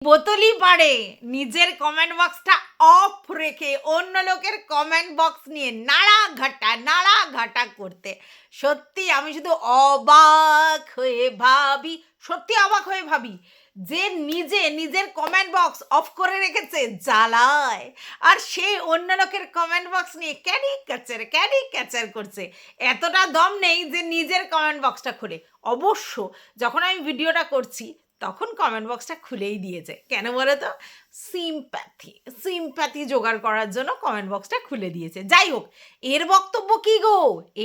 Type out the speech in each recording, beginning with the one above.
বোতলই পারে নিজের কমেন্ট বক্সটা অফ রেখে অন্য লোকের কমেন্ট বক্স নিয়ে নাড়াঘাটা করতে। সত্যি আমি শুধু অবাক হয়ে ভাবি, সত্যি অবাক হয়ে ভাবি যে নিজে নিজের কমেন্ট বক্স অফ করে রেখেছে জ্বালায়, আর সে অন্য লোকের কমেন্ট বক্স নিয়ে ক্যারি ক্যাচার করছে। এতটা দম নেই যে নিজের কমেন্ট বক্সটা খুলে। অবশ্য যখন আমি ভিডিওটা করছি তখন কমেন্ট বক্সটা খুলেই দিয়েছে। কেন বলো তো? সিম্প্যাথি জোগাড় করার জন্য কমেন্ট বক্সটা খুলে দিয়েছে। যাই হোক, এর বক্তব্য কি গো?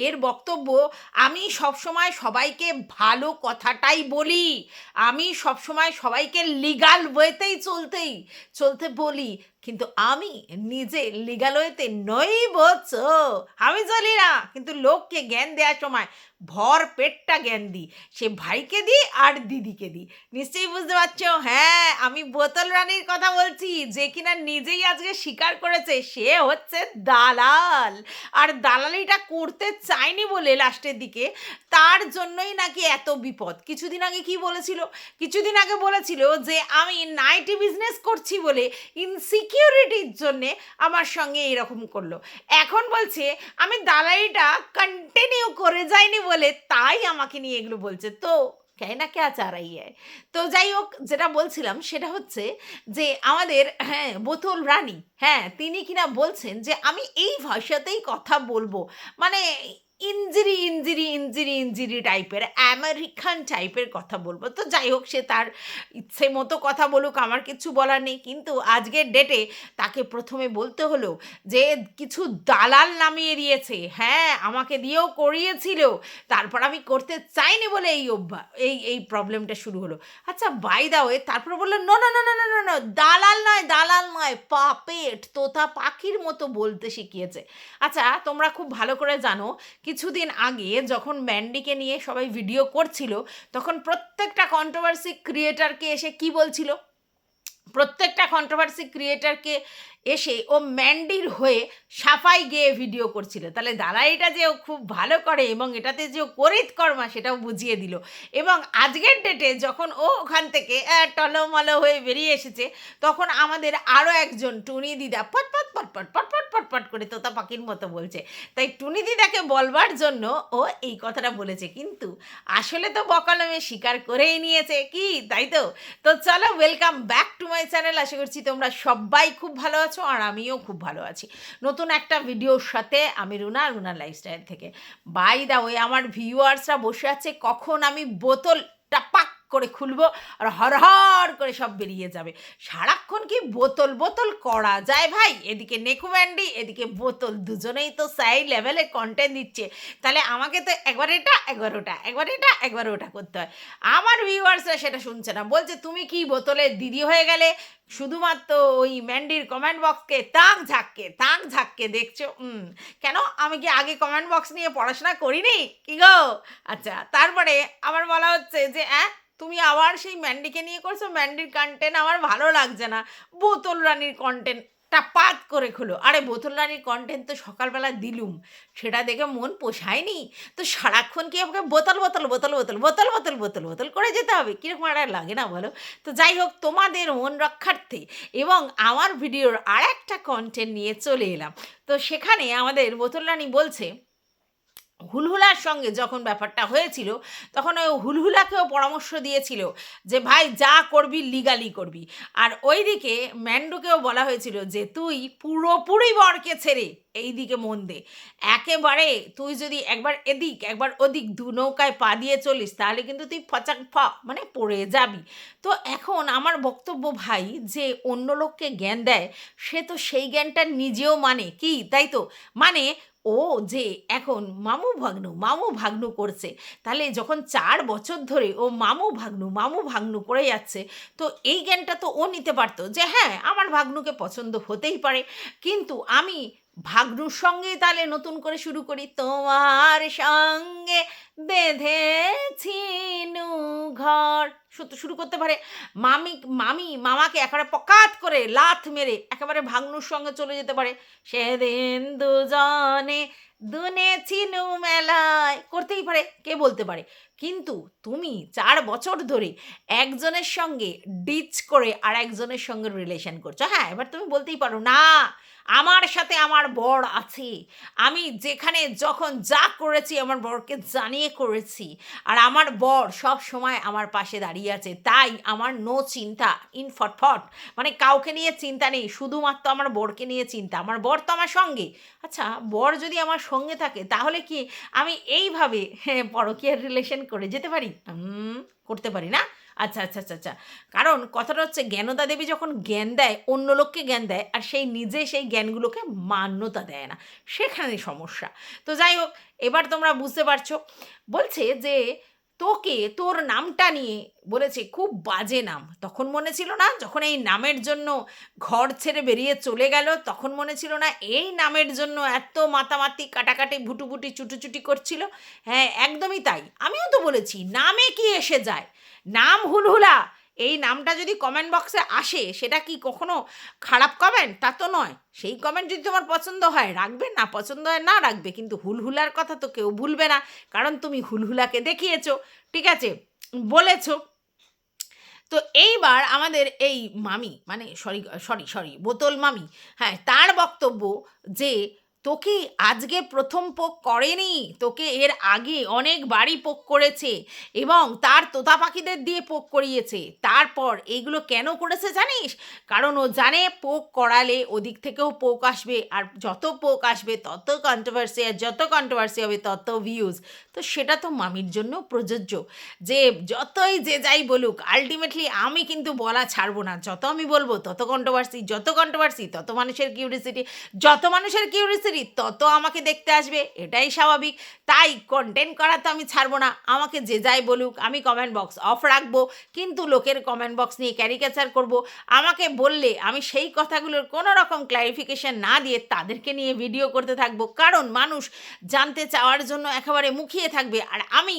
এর বক্তব্য, আমি সবসময় সবাইকে ভালো কথাটাই বলি, আমি সবসময় সবাইকে লিগাল ওয়েতেই চলতে বলি, কিন্তু আমি নিজে লিগাল ওয়েতে নই বলছো, আমি চলি না। কিন্তু লোককে জ্ঞান দেওয়ার সময় ভর পেটটা জ্ঞান দিই, সে ভাইকে দিই আর দিদিকে দিই। নিশ্চয়ই বুঝতে পারছো, হ্যাঁ আমি বোতল রানীর কথা বলছি, যে কিনা নিজেই আজকে স্বীকার করেছে সে হচ্ছে দালাল, আর দালালিটা করতে চায়নি বলে লাস্টের দিকে তার জন্যই নাকি এত বিপদ। কিছুদিন আগে বলেছিল যে আমি নাইটি বিজনেস করছি বলে ইনসিকিউরিটির জন্যে আমার সঙ্গে এরকম করলো। এখন বলছে আমি দালালিটা কন্টিনিউ করে যাইনি বলে তাই আমাকে নিয়ে এগুলো বলছে। তো কেনা কে চারাই তো যাই হোক, যেটা বলছিলাম সেটা হচ্ছে যে আমাদের বোতল রানী, তিনি কিনা বলছেন যে আমি এই ভাষাতেই কথা বলবো, মানে ইঞ্জিরি টাইপের, আমেরিকান টাইপের কথা বলবো। তো যাই হোক, সে তার ইচ্ছে মতো কথা বলুক, আমার কিছু বলার নেই। কিন্তু আজকের ডেটে তাকে প্রথমে বলতে হলো যে কিছু দালাল নামিয়ে দিয়েছে, আমাকে দিয়েও করিয়েছিল, তারপর আমি করতে চাইনি বলে এই প্রবলেমটা শুরু হলো। আচ্ছা, বাই দা ওয়ে, তারপর বললো নো, দালাল নয়, পাপেট, তোতা পাখির মতো বলতে শিখিয়েছে। আচ্ছা, তোমরা খুব ভালো করে জানো, কিছুদিন আগে যখন ম্যান্ডিকে নিয়ে সবাই ভিডিও করছিল, তখন প্রত্যেকটা কন্ট্রোভার্সি ক্রিয়েটারকে এসে কি বলছিল? এসে ও ম্যান্ডির হয়ে সাফাই গেয়ে ভিডিও করছিল। তাহলে দালালিটা যে ও খুব ভালো করে এবং এটাতে যে ও করিতকর্মা সেটাও বুঝিয়ে দিল। এবং আজকের ডেটে যখন ও ওখান থেকে টলমলো হয়ে বেরিয়ে এসেছে, তখন আমাদের আরও একজন টুনি দিদা পটপট করে তোতা পাখির মতো বলছে। তাই টুনি দিদাকে বলবার জন্য ও এই কথাটা বলেছে, কিন্তু আসলে তো বকলমে স্বীকার করেই নিয়েছে কি, তাই তো? তো চলো, welcome back to my channel. আশা করছি তোমরা সবাই খুব ভালো আছো আর আমিও খুব ভালো আছি। নতুন একটা ভিডিওর সাথে আমি রুনা লাইফস্টাইল থেকে। বাই দা ওয়ে, আমার ভিউয়ার্সরা বসে আছে কখন আমি বোতলটা পাক করে খুলবো আর হরহর করে সব বেরিয়ে যাবে। সারাক্ষণ কি বোতল করা যায় ভাই? এদিকে নেকু ম্যান্ডি, এদিকে বোতল, দুজনেই তো সেই লেভেলে কন্টেন্ট দিচ্ছে। তাহলে আমাকে তো একবার এটা একবার ওটা, একবার এটা একবার ওটা করতে হয়। আমার ভিউয়ার্সরা সেটা শুনছে না, বলছে তুমি কি বোতলের দিদি হয়ে গেলে, শুধুমাত্র ওই ম্যান্ডির কমেন্ট বক্সকে তাক ঝাঁককে দেখছো। কেন, আমি কি আগে কমেন্ট বক্স নিয়ে পড়াশোনা করিনি কি গো? আচ্ছা, তারপরে আবার বলা হচ্ছে যে তুমি আবার সেই ম্যান্ডিকে নিয়ে করছো, ম্যান্ডির কন্টেন্ট আমার ভালো লাগছে না, বোতল রানীর কন্টেন্টটা পাত করে খোলো। আরে বোতল রানীর কন্টেন্ট তো সকালবেলা দিলুম, সেটা দেখে মন পোষায়নি তো সারাক্ষণ কি আমাকে বোতল করে যেতে হবে? কীরকম একটা লাগে না বলো? তো যাই হোক, তোমাদের মন রক্ষার্থে এবং আমার ভিডিওর আর একটা কন্টেন্ট নিয়ে চলে এলাম। তো সেখানে আমাদের বোতল রানী বলছে, হুলহুলার সঙ্গে যখন ব্যাপারটা হয়েছিল তখন ওই হুলহুলাকেও পরামর্শ দিয়েছিল যে ভাই যা করবি লিগালি করবি, আর ওইদিকে ম্যান্ডোকেও বলা হয়েছিল যে তুই পুরোপুরি বরকে ছেড়ে এই দিকে মন দে, একেবারে তুই যদি একবার এদিক একবার ওদিক দু নৌকায় পা দিয়ে চলিস তাহলে কিন্তু তুই মানে পড়ে যাবি। তো এখন আমার বক্তব্য ভাই, যে অন্য লোককে জ্ঞান দেয় সে তো সেই জ্ঞানটা নিজেও মানে কি, তাই তো? মানে ও যে এখন মামু ভাগ্নু করছে, তাহলে যখন 4 বছর ধরে ও মামু ভাগ্নু করে যাচ্ছে, তো এই জ্ঞানটা তো ও নিতে পারতো যে আমার ভাগ্নুকে পছন্দ হতেই পারে, কিন্তু আমি ভাগ্নুর সঙ্গেই তাহলে নতুন করে শুরু করি, তোমার সঙ্গে বেঁধেছি ঘর, শুরু করতে পারে। মামাকে একেবারে পকাত করে লাথ মেরে একেবারে ভাগ্নুর সঙ্গে চলে যেতে পারে, সেদিন দুজনে দুনে ছিনু মেলায়, করতেই পারে, কে বলতে পারে? কিন্তু তুমি 4 বছর ধরে একজনের সঙ্গে ডিচ করে আর একজনের সঙ্গে রিলেশন করছো। হ্যাঁ, এবার তুমি বলতেই পারো, না আমার সাথে আমার বর আছে, আমি যেখানে যখন যা করেছি আমার বরকে জানিয়ে করেছি, আর আমার বর সব সময় আমার পাশে দাঁড়িয়ে আছে, তাই আমার নো চিন্তা ইন ফটফট, মানে কাউকে নিয়ে চিন্তা নেই, শুধুমাত্র আমার বরকে নিয়ে চিন্তা, আমার বর তো আমার সঙ্গে। আচ্ছা, বর যদি আমার সঙ্গে থাকে তাহলে কি আমি এইভাবে পরকীয়ার রিলেশন করে যেতে পারি? করতে পারি না। আচ্ছা আচ্ছা আচ্ছা আচ্ছা, কারণ কথাটা হচ্ছে জ্ঞানদা দেবী যখন জ্ঞান দেয় অন্য লোককে জ্ঞান দেয়, আর সেই নিজে সেই জ্ঞানগুলোকে মান্যতা দেয় না, সেখানে সমস্যা। তো যাই হোক, এবার তোমরা বুঝতে পারছো। বলছে যে তোকে তোর নামটা নিয়ে বলেছে খুব বাজে নাম। তখন মনে ছিল না যখন এই নামের জন্য ঘর ছেড়ে বেরিয়ে চলে গেল, তখন মনে ছিল না এই নামের জন্য এত মাতামাতি কাটাকাটি ভুটুভুটি চুটোচুটি করছিল? হ্যাঁ, একদমই তাই। আমিও তো বলেছি নামে কি এসে যায়, নাম হুলহুলা, এই নামটা যদি কমেন্ট বক্সে আসে সেটা কি কখনো খারাপ কমেন্ট? তা তো নয়। সেই কমেন্ট যদি তোমার পছন্দ হয় রাখবে, না পছন্দ হয় না রাখবে, কিন্তু হুলহুলার কথা তো কেউ ভুলবে না, কারণ তুমি হুলহুলাকে দেখিয়েছো, ঠিক আছে, বলেছো। তো এইবার আমাদের এই মামি, মানে সরি সরি সরি বোতল মামি, হ্যাঁ, তার বক্তব্য যে তোকে আজকে প্রথম পোক করেনি, তোকে এর আগে অনেকবারই পোক করেছে এবং তার তোতা পাখিদের দিয়ে পোক করিয়েছে। তারপর এইগুলো কেন করেছে জানিস? কারণ ও জানে পোক করালে ওদিক থেকেও পোক আসবে, আর যত পোক আসবে তত কন্ট্রোভার্সি, আর যত কন্ট্রোভার্সি হবে তত ভিউজ। তো সেটা তো মামির জন্য প্রযোজ্য, যে যতই যে যাই বলুক আলটিমেটলি আমি কিন্তু বলা ছাড়বো না, যত আমি বলবো তত কন্ট্রোভার্সি, যত কন্ট্রোভার্সি তত মানুষের কিউরিসিটি, যত মানুষের কিউরিসিটি তত আমাকে দেখতে আসবে, এটাই স্বাভাবিক। তাই কন্টেন্ট করা তো আমি ছাড়বো না, আমাকে যে যাই বলুক আমি কমেন্ট বক্স অফ রাখবো, কিন্তু লোকের কমেন্ট বক্স নিয়ে ক্যারিকেচার করব, আমাকে বললে আমি সেই কথাগুলোর কোনো রকম ক্ল্যারিফিকেশন না দিয়ে তাদেরকে নিয়ে ভিডিও করতে থাকবো, কারণ মানুষ জানতে চাওয়ার জন্য একেবারে মুখিয়ে থাকবে, আর আমি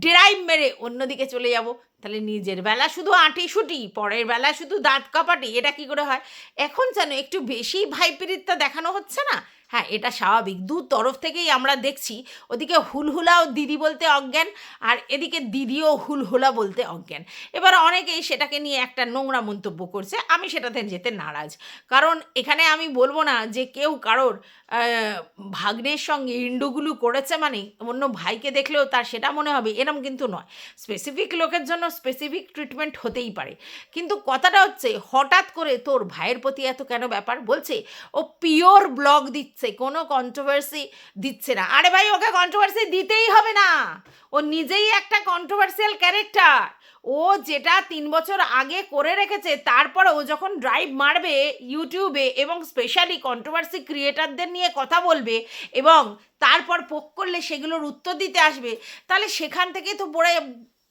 ড্রাইভ মেরে অন্যদিকে চলে যাব। তাহলে নিজের বেলা শুধু আঁটি শুটি, পরের বেলা শুধু দাঁত কাপাটি, এটা কি করে হয়? এখন যেন একটু বেশি ভাইপিরিতটা দেখানো হচ্ছে না? হ্যাঁ, এটা স্বাভাবিক, দু তরফ থেকেই আমরা দেখছি। ওদিকে হুলহুলাও দিদি বলতে অজ্ঞান, আর এদিকে দিদিও হুলহুলা বলতে অজ্ঞান। এবার অনেকেই সেটাকে নিয়ে একটা নোংরা মন্তব্য করছে, আমি সেটাতে যেতে নারাজ, কারণ এখানে আমি বলবো না যে কেউ কারোর ভাগ্নের সঙ্গে ইন্ডুগুলু করেছে মানে অন্য ভাইকে দেখলেও তার সেটা মনে হবে, এরম কিন্তু নয়। স্পেসিফিক লোকের জন্য স্পেসিফিক ট্রিটমেন্ট হতেই পারে, কিন্তু কথাটা হচ্ছে হঠাৎ করে তোর ভাইয়ের প্রতি এত কেন ব্যাপার? বলছে ও পিওর ব্লগ দিচ্ছে, কোনো কন্ট্রোভার্সি দিচ্ছে না। আরে ভাই, ওকে কন্ট্রোভার্সি দিতেই হবে না, ও নিজেই একটা কন্ট্রোভার্সিয়াল ক্যারেক্টার। ও যেটা 3 বছর আগে করে রেখেছে, তারপর ও যখন ড্রাইভ মারবে ইউটিউবে এবং স্পেশালি কন্ট্রোভার্সি ক্রিয়েটারদের নিয়ে কথা বলবে এবং তারপর পোক করলে সেগুলোর উত্তর দিতে আসবে, তাহলে সেখান থেকে তো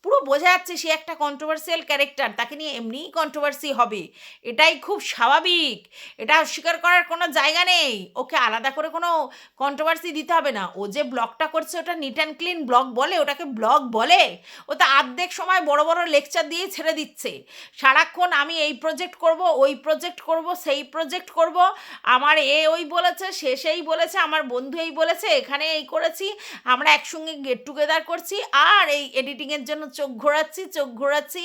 পুরো বোঝা যাচ্ছে সে একটা কন্ট্রোভার্সিয়াল ক্যারেক্টার, তাকে নিয়ে এমনিই কন্ট্রোভার্সি হবে, এটাই খুব স্বাভাবিক, এটা অস্বীকার করার কোনো জায়গা নেই। ওকে আলাদা করে কোনো কন্ট্রোভার্সি দিতে হবে না। ও যে ব্লগটা করছে ওটা নিট অ্যান্ড ক্লিন ব্লগ বলে, ওটাকে ব্লগ বলে? ও তো অর্ধেক সময় বড় বড় লেকচার দিয়ে ছেড়ে দিচ্ছে, সারাক্ষণ আমি এই প্রজেক্ট করব, ওই প্রজেক্ট করব, সেই প্রজেক্ট করব, আমার ওই বলেছে, সে সেই বলেছে, আমার বন্ধু এই বলেছে, এখানে এই করেছি, আমরা একসঙ্গে গেট টুগেদার করছি, আর এই এডিটিংয়ের জন্য চোখ ঘোরাচ্ছি,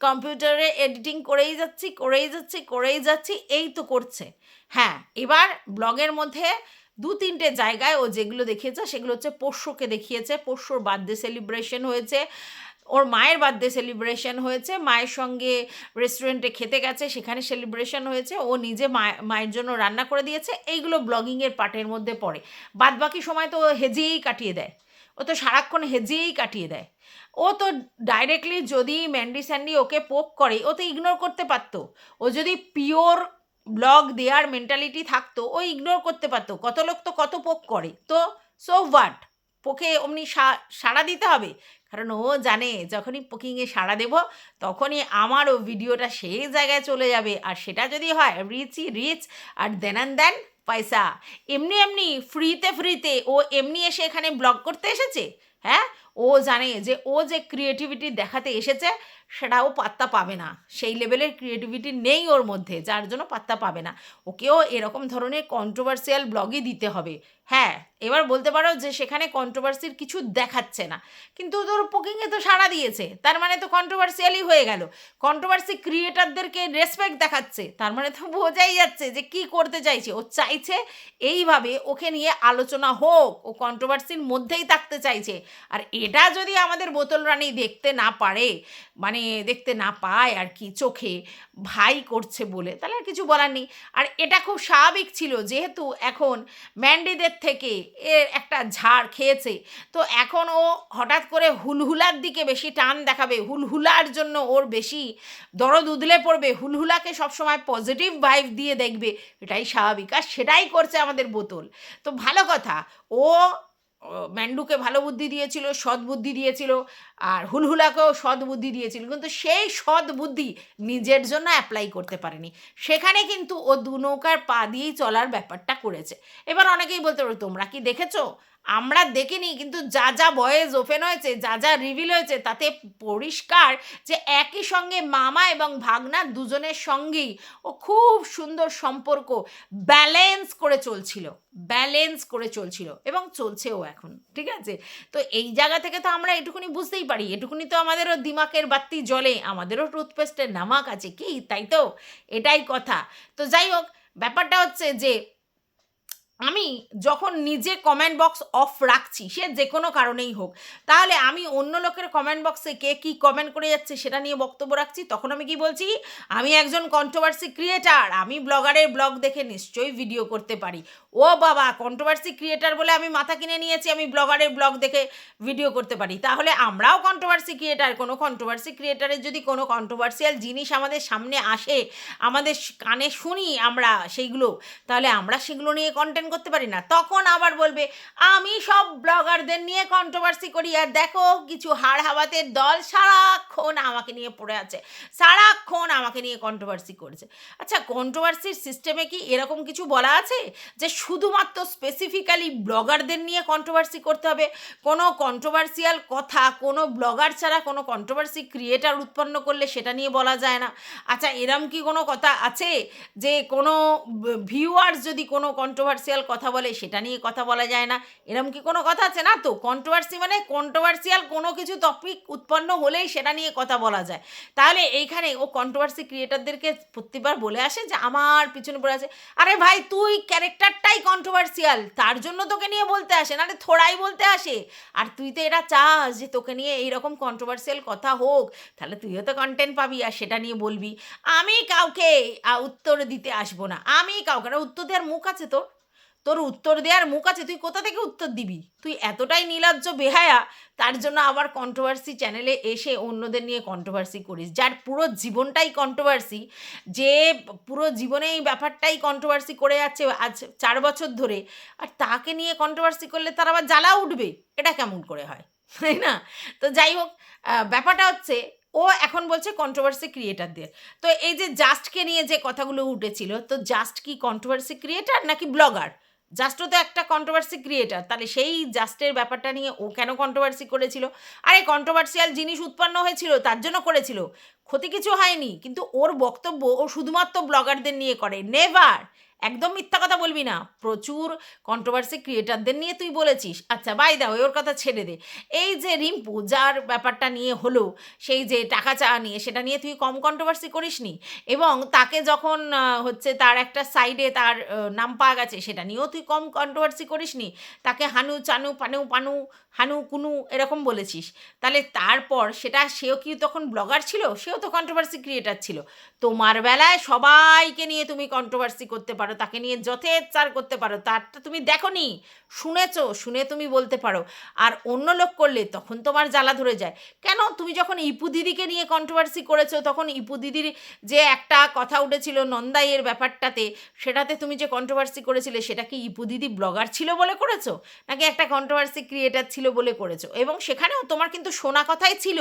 কম্পিউটারে এডিটিং করেই যাচ্ছি, এই তো করছে। হ্যাঁ, এবার ব্লগের মধ্যে 2-3টে জায়গায় ও যেগুলো দেখিয়েছে সেগুলো হচ্ছে পোষ্যকে দেখিয়েছে, পোষ্যর বার্থডে সেলিব্রেশন হয়েছে, ওর মায়ের বার্থডে সেলিব্রেশন হয়েছে, মায়ের সঙ্গে রেস্টুরেন্টে খেতে গেছে, সেখানে সেলিব্রেশন হয়েছে, ও নিজে মায়ের জন্য রান্না করে দিয়েছে, এইগুলো ব্লগিংয়ের পার্টের মধ্যে পড়ে। বাদবাকি সময় তো ও হেজিয়েই কাটিয়ে দেয়, ও তো সারাক্ষণ হেজিয়েই কাটিয়ে দেয়। ও তো ডাইরেক্টলি যদি ম্যান্ডি স্যান্ডি ওকে পোক করে ও তো ইগনোর করতে পারতো, ও যদি পিওর ব্লগ দেওয়ার মেন্টালিটি থাকতো ও ইগনোর করতে পারতো। কত লোক তো কত পোক করে, তো সো হোয়াট, পোকে অমনি সাড়া দিতে হবে? কারণ ও জানে যখনই পোকিংয়ে সাড়া দেব তখনই আমারও ভিডিওটা সেই জায়গায় চলে যাবে, আর সেটা যদি হয় রিচ, আর দেন পয়সা। এমনি ফ্রিতে ও এমনি এসে এখানে ব্লগ করতে এসেছে? হ্যাঁ, ও জানে যে ও যে ক্রিয়েটিভিটি দেখাতে এসেছে সেটাও পাত্তা পাবে না, সেই লেভেলের ক্রিয়েটিভিটি নেই ওর মধ্যে, যার জন্য পাত্তা পাবে না। ওকেও এরকম ধরনের কন্ট্রোভার্সিয়াল ব্লগই দিতে হবে। হ্যাঁ, এবার বলতে পারো যে সেখানে কন্ট্রোভার্সির কিছু দেখাচ্ছে না, কিন্তু তোর পোকিংয়ে তো সাড়া দিয়েছে, তার মানে তো কন্ট্রোভার্সিয়ালই হয়ে গেল। কন্ট্রোভার্সি ক্রিয়েটারদেরকে রেসপেক্ট দেখাচ্ছে, তার মানে তো বোঝাই যাচ্ছে যে কি করতে চাইছে। ও চাইছে এইভাবে ওকে নিয়ে আলোচনা হোক, ও কন্ট্রোভার্সির মধ্যেই থাকতে চাইছে। আর এটা যদি আমাদের বোতল রানী দেখতে না পারে, মানে দেখতে না পায় আর কি চোখে, ভাই করছে বলে, তাহলে আর কিছু বলার নেই। আর এটা খুব স্বাভাবিক ছিল, যেহেতু এখন ম্যান্ডিদের থেকে এর একটা ঝাড় খেয়েছে, তো এখন ও হঠাৎ করে হুলহুলার দিকে বেশি টান দেখাবে, হুলহুলার জন্য ওর বেশি দরদ উদলে পড়বে, হুলহুলাকে সবসময় পজিটিভ ভাইব দিয়ে দেখবে, এটাই স্বাভাবিক। আর সেটাই করছে আমাদের বোতল। তো ভালো কথা, ও ম্যান্ডুকে ভালো বুদ্ধি দিয়েছিল, সৎ বুদ্ধি দিয়েছিল, আর হুলহুলাকেও সৎ বুদ্ধি দিয়েছিল, কিন্তু সেই সৎ বুদ্ধি নিজের জন্য অ্যাপ্লাই করতে পারেনি। সেখানে কিন্তু ও দু নৌকার পা দিয়েই চলার ব্যাপারটা করেছে। এবার অনেকেই বলতে পারো, তোমরা কি দেখেছো? আমরা দেখিনি, কিন্তু যা যা ভয়েস ওপেন হয়েছে, যা যা রিভিল হয়েছে, তাতে পরিষ্কার যে একই সঙ্গে মামা এবং ভাগনা দুজনের সঙ্গেই ও খুব সুন্দর সম্পর্ক ব্যালেন্স করে চলছিল এবং চলছেও এখন, ঠিক আছে? তো এই জায়গা থেকে তো আমরা এটুকুনি বুঝতেই পারি, এটুকুনি তো আমাদেরও দিমাকের বাতি জ্বলে, আমাদেরও টুথপেস্টের নামাক আছে কি, তাই তো? এটাই কথা। তো যাই হোক, ব্যাপারটা হচ্ছে যে আমি যখন নিজে কমেন্ট বক্স অফ রাখছি, সে যে কোনো কারণেই হোক, তাহলে আমি অন্য লোকের কমেন্ট বক্সে কে কী কমেন্ট করে যাচ্ছে সেটা নিয়ে বক্তব্য রাখছি, তখন আমি কি বলছি? আমি একজন কন্ট্রোভার্সি ক্রিয়েটার, আমি ব্লগারের ব্লগ দেখে নিশ্চয়ই ভিডিও করতে পারি। ও বাবা, কন্ট্রোভার্সি ক্রিয়েটার বলে আমি মাথা কিনে নিয়েছি আমি ব্লগারের ব্লগ দেখে ভিডিও করতে পারি, তাহলে আমরাও কন্ট্রোভার্সি ক্রিয়েটার। কোনো কন্ট্রোভার্সি ক্রিয়েটারের যদি কোনো কন্ট্রোভার্সিয়াল জিনিস আমাদের সামনে আসে, আমাদের কানে শুনি আমরা সেইগুলো, তাহলে আমরা সেগুলো নিয়ে কন্টেন্ট করতে পারি না? তখন আবার বলবে আমি সব ব্লগারদের নিয়ে কন্ট্রোভার্সি করি, আর দেখো কিছু হাড় হাওয়াতের দল সারাক্ষণ আমাকে নিয়ে পড়ে আছে, সারাক্ষণ আমাকে নিয়ে কন্ট্রোভার্সি করেছে। আচ্ছা, কন্ট্রোভার্সির সিস্টেমে কি এরকম কিছু বলা আছে যে শুধুমাত্র স্পেসিফিক্যালি ব্লগারদের নিয়ে কন্ট্রোভার্সি করতে হবে? কোনো কন্ট্রোভার্সিয়াল কথা কোনো ব্লগার ছাড়া কোনো কন্ট্রোভার্সি ক্রিয়েটার উৎপন্ন করলে সেটা নিয়ে বলা যায় না? আচ্ছা, এরম কি কোনো কথা আছে যে কোনো ভিউয়ার্স যদি কোনো কন্ট্রোভার্সিয়াল কথা বলে সেটা নিয়ে কথা বলা যায় না? এরম কি কোনো কথা আছে? না তো। কন্ট্রোভার্সি মানে কন্ট্রোভার্সিয়াল কোনো কিছু টপিক উৎপন্ন হলেই সেটা নিয়ে কথা বলা যায়। তাহলে এইখানে ও কন্ট্রোভার্সি ক্রিয়েটারদেরকে প্রত্যেকবার বলে আসে যে আমার পিছনে পড়ে আছে, আরে ভাই তুই ক্যারেক্টারটাই কন্ট্রোভার্সিয়াল, তার জন্য তোকে নিয়ে বলতে আসে, নাহলে থোড়াই বলতে আসে। আর তুই তো এটা চাস যে তোকে নিয়ে এইরকম কন্ট্রোভার্সিয়াল কথা হোক, তাহলে তুইও তো কন্টেন্ট পাবি আর সেটা নিয়ে বলবি। আমি কাউকে উত্তর দিতে আসবো না, আমি কাউকে উত্তর দেওয়ার মুখ আছে তোর? তোর উত্তর দেওয়ার মুখ আছে? তুই কোথা থেকে উত্তর দিবি? তুই এতটাই নির্লজ্জ বেহায়া, তার জন্য আবার কন্ট্রোভার্সি চ্যানেলে এসে অন্যদের নিয়ে কন্ট্রোভার্সি করিস, যার পুরো জীবনটাই কন্ট্রোভার্সি, যে পুরো জীবনে এই ব্যাপারটাই কন্ট্রোভার্সি করে যাচ্ছে আজ 4 বছর ধরে, আর তাকে নিয়ে কন্ট্রোভার্সি করলে তার আবার জ্বালা উঠবে? এটা কেমন করে হয়, তাই না? তো যাই হোক, ব্যাপারটা হচ্ছে ও এখন বলছে কন্ট্রোভার্সি ক্রিয়েটারদের। তো এই যে জাস্টকে নিয়ে যে কথাগুলো উঠেছিল, তো জাস্ট কি কন্ট্রোভার্সি ক্রিয়েটার নাকি ব্লগার? জাস্টও তো একটা কন্ট্রোভার্সি ক্রিয়েটার, তাহলে সেই জাস্টের ব্যাপারটা নিয়ে ও কেন কন্ট্রোভার্সি করেছিল? আরে কন্ট্রোভার্সিয়াল জিনিস উৎপন্ন হয়েছিল, তার জন্য করেছিল, ক্ষতি কিছু হয়নি। কিন্তু ওর বক্তব্য ও শুধুমাত্র ব্লগারদের নিয়ে করে, নেভার। একদম মিথ্যা কথা বলবি না, প্রচুর কন্ট্রোভার্সি ক্রিয়েটারদের নিয়ে তুই বলেছিস। আচ্ছা বাই দাও, ওর কথা ছেড়ে দে। এই যে রিম্পু, যার ব্যাপারটা নিয়ে হলো, সেই যে টাকা চাওয়া নিয়ে, সেটা নিয়ে তুই কম কন্ট্রোভার্সি করিসনি। এবং তাকে যখন হচ্ছে তার একটা সাইডে তার নাম পাওয়া গেছে, সেটা নিয়েও তুই কম কন্ট্রোভার্সি করিসনি। তাকে হানু চানু পানু পানু হানু কুনু এরকম বলেছিস। তাহলে তারপর সেটা, সেও কি তখন ব্লগার ছিল? সেও তো কন্ট্রোভার্সি ক্রিয়েটার ছিল। তোমার বেলায় সবাইকে নিয়ে তুমি কন্ট্রোভার্সি করতে পারো, তাকে নিয়ে যথেচ্ছার করতে পারো, তারটা তুমি দেখোনি, শুনেছো, শুনে তুমি বলতে পারো। আর অন্য লোক করলে তখন তোমার জ্বালা ধরে যায়। কেন? তুমি যখন ইপু দিদিকে নিয়ে কন্ট্রোভার্সি করেছো, তখন ইপু দিদির যে একটা কথা উঠেছিল নন্দাইয়ের ব্যাপারটাতে, সেটাতে তুমি যে কন্ট্রোভার্সি করেছিলে, সেটা কি ইপু দিদি ব্লগার ছিল বলে করেছো, নাকি একটা কন্ট্রোভার্সি ক্রিয়েটার ছিল বলে করেছো? এবং সেখানেও তোমার কিন্তু শোনা কথাই ছিল,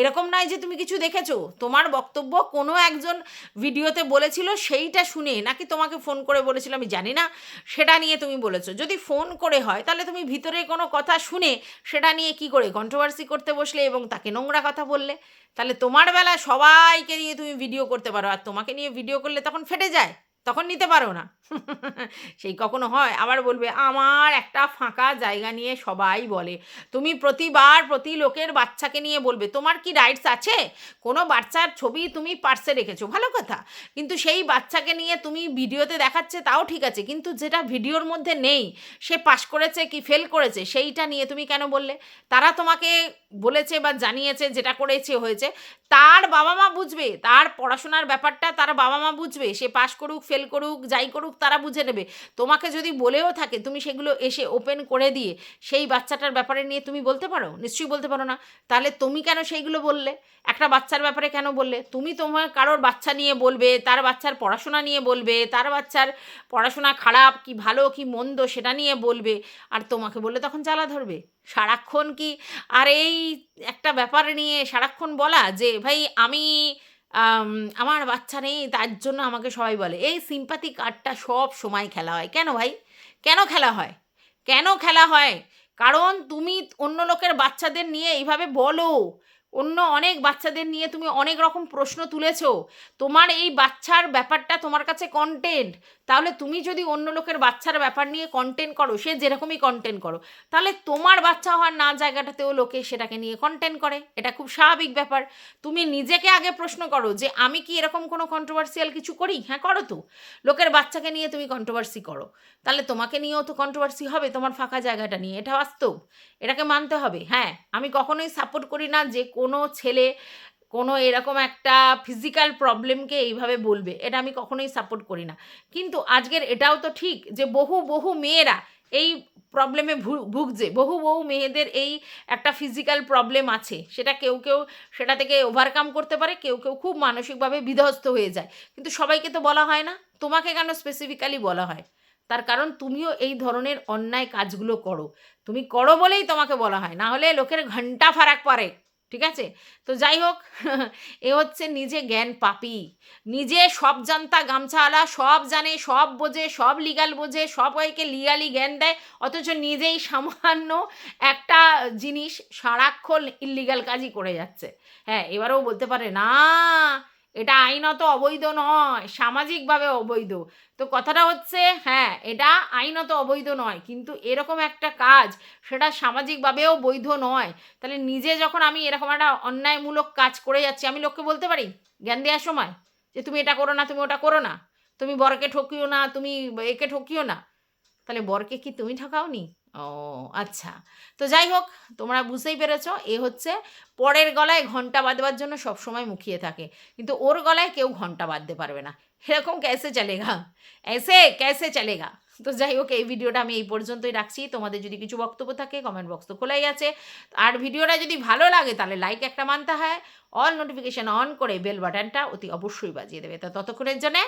এরকম নয় যে তুমি কিছু দেখেছো, তোমার বক্তব্য কোনো একজন ভিডিওতে বলেছিল, সেইটা শুনে নাকি তোমাকে ফোন করে বলেছিল আমি জানি না, সেটা নিয়ে তুমি বলেছো। যদি ফোন করে হয় তাহলে তুমি ভিতরে কোনো কথা শুনে সেটা নিয়ে কি করে কন্ট্রোভার্সি করতে বসলে এবং তাকে নোংরা কথা বললে? তাহলে তোমার বেলা সবাইকে নিয়ে তুমি ভিডিও করতে পারো, আর তোমাকে নিয়ে ভিডিও করলে তখন ফেটে যায়, তখন নিতে পারো না। সেই কখনো হয়? আবার বলবে আমার একটা ফাঁকা জায়গা নিয়ে সবাই বলে। তুমি প্রতিবার প্রতি লোকের বাচ্চাকে নিয়ে বলবে, তোমার কি রাইটস আছে? কোনো বাচ্চার ছবি তুমি পার্সে রেখেছো, ভালো কথা, কিন্তু সেই বাচ্চাকে নিয়ে তুমি ভিডিওতে দেখাচ্ছে তাও ঠিক আছে, কিন্তু যেটা ভিডিওর মধ্যে নেই, সে পাশ করেছে কি ফেল করেছে সেইটা নিয়ে তুমি কেন বললে? তারা তোমাকে বলেছে বা জানিয়েছে, যেটা করেছে হয়েছে, তার বাবা মা বুঝবে, তার পড়াশোনার ব্যাপারটা তার বাবা মা বুঝবে, সে পাশ করুক ফেল করুক যাই করুক তারা বুঝে নেবে। তোমাকে যদি বলেও থাকে, তুমি সেগুলো এসে ওপেন করে দিয়ে সেই বাচ্চাটার ব্যাপারে নিয়ে তুমি বলতে পারো? নিশ্চয়ই বলতে পারো না। তাহলে তুমি কেন সেইগুলো বললে? একটা বাচ্চার ব্যাপারে কেন বললে? তুমি তোমার কারোর বাচ্চা নিয়ে বলবে, তার বাচ্চার পড়াশোনা নিয়ে বলবে, তার বাচ্চার পড়াশোনা খারাপ কি ভালো কি মন্দ সেটা নিয়ে বলবে, আর তোমাকে বললে তখন জ্বালা ধরবে। সারাক্ষণ কি আর এই একটা ব্যাপার নিয়ে সারাক্ষণ বলা যে ভাই আমি আম, আমার বাচ্চা নেই তার জন্য আমাকে সবাই বলে, এই সিম্পাথি কার্ডটা সব সময় খেলা হয় কেন ভাই? কেন খেলা হয়? কেন খেলা হয়? কারণ তুমি অন্য লোকের বাচ্চাদের নিয়ে এইভাবে বলো, অন্য অনেক বাচ্চাদের নিয়ে তুমি অনেক রকম প্রশ্ন তুলেছো, তোমার এই বাচ্চার ব্যাপারটা তোমার কাছে কন্টেন্ট। তাহলে তুমি যদি অন্য লোকের বাচ্চার ব্যাপার নিয়ে কন্টেন্ট করো, সে যেরকমই কন্টেন্ট করো, তাহলে তোমার বাচ্চা হওয়ার না জায়গাটাতেও লোকে সেটাকে নিয়ে কন্টেন্ট করে, এটা খুব স্বাভাবিক ব্যাপার। তুমি নিজেকে আগে প্রশ্ন করো যে আমি কি এরকম কোনো কন্ট্রোভার্সিয়াল কিছু করি? হ্যাঁ করো তো। লোকের বাচ্চাকে নিয়ে তুমি কন্ট্রোভার্সি করো, তাহলে তোমাকে নিয়েও তো কন্ট্রোভার্সি হবে তোমার ফাঁকা জায়গাটা নিয়ে, এটা বাস্তব, এটাকে মানতে হবে। হ্যাঁ, আমি কখনোই সাপোর্ট করি না যে কোনো ছেলে কোনো এরকম একটা ফিজিক্যাল প্রবলেমকে এইভাবে বলবে, এটা আমি কখনোই সাপোর্ট করি না। কিন্তু আজকের এটাও তো ঠিক যে বহু বহু মেয়েরা এই প্রবলেমে ভুগছে, বহু বহু মেয়েদের এই একটা ফিজিক্যাল প্রবলেম আছে, সেটা কেউ কেউ সেটা থেকে ওভারকাম করতে পারে, কেউ কেউ খুব মানসিকভাবে বিধ্বস্ত হয়ে যায়, কিন্তু সবাইকে তো বলা হয় না। তোমাকে কেন স্পেসিফিক্যালি বলা হয়? তার কারণ তুমিও এই ধরনের অন্যায় কাজগুলো করো, তুমি করো বলেই তোমাকে বলা হয়, না হলে লোকের ঘন্টা ফারাক পারে। ঠিক আছে? তো যাই হোক, এ হচ্ছে নিজে জ্ঞান পাপী, নিজে সব জানতা গামছাওয়ালা, সব জানে সব বোঝে সব লিগাল বোঝে, সবাইকে লিগালি জ্ঞান দেয়, অথচ নিজেই সামান্য একটা জিনিস সারাক্ষণ ইল্লিগাল কাজই করে যাচ্ছে। হ্যাঁ, এবারেও বলতে পারে না এটা আইনত অবৈধ নয়, সামাজিকভাবে অবৈধ। তো কথাটা হচ্ছে হ্যাঁ এটা আইনত অবৈধ নয়, কিন্তু এরকম একটা কাজ সেটা সামাজিকভাবেও বৈধ নয়। তাহলে নিজে যখন আমি এরকম একটা অন্যায়মূলক কাজ করে যাচ্ছি, আমি লোককে বলতে পারি জ্ঞান দেওয়ার সময় যে তুমি এটা করো না, তুমি ওটা করো না, তুমি বরকে ঠকিও না, তুমি একে ঠকিও না? তাহলে বরকে কি তুমি ঠকাওনি? ও আচ্ছা। তো যাই হোক, তোমরা বুঝতেই পেরেছো, এ হচ্ছে পরের গলায় ঘন্টা বাঁধবার জন্য সবসময় মুখিয়ে থাকে, কিন্তু ওর গলায় কেউ ঘন্টা বাঁধতে পারবে না। এরকম ক্যাসে চলেগা? এসে ক্যাসে চলেগা? তো যাই হোক, এই ভিডিওটা আমি এই পর্যন্তই রাখছি। তোমাদের যদি কিছু বক্তব্য থাকে কমেন্ট বক্স তো খোলাই আছে, আর ভিডিওটা যদি ভালো লাগে তাহলে লাইক একটা মানতে হয়, অল নোটিফিকেশান অন করে বেল বাটনটা অতি অবশ্যই বাজিয়ে দেবে। তো ততক্ষণের জন্যে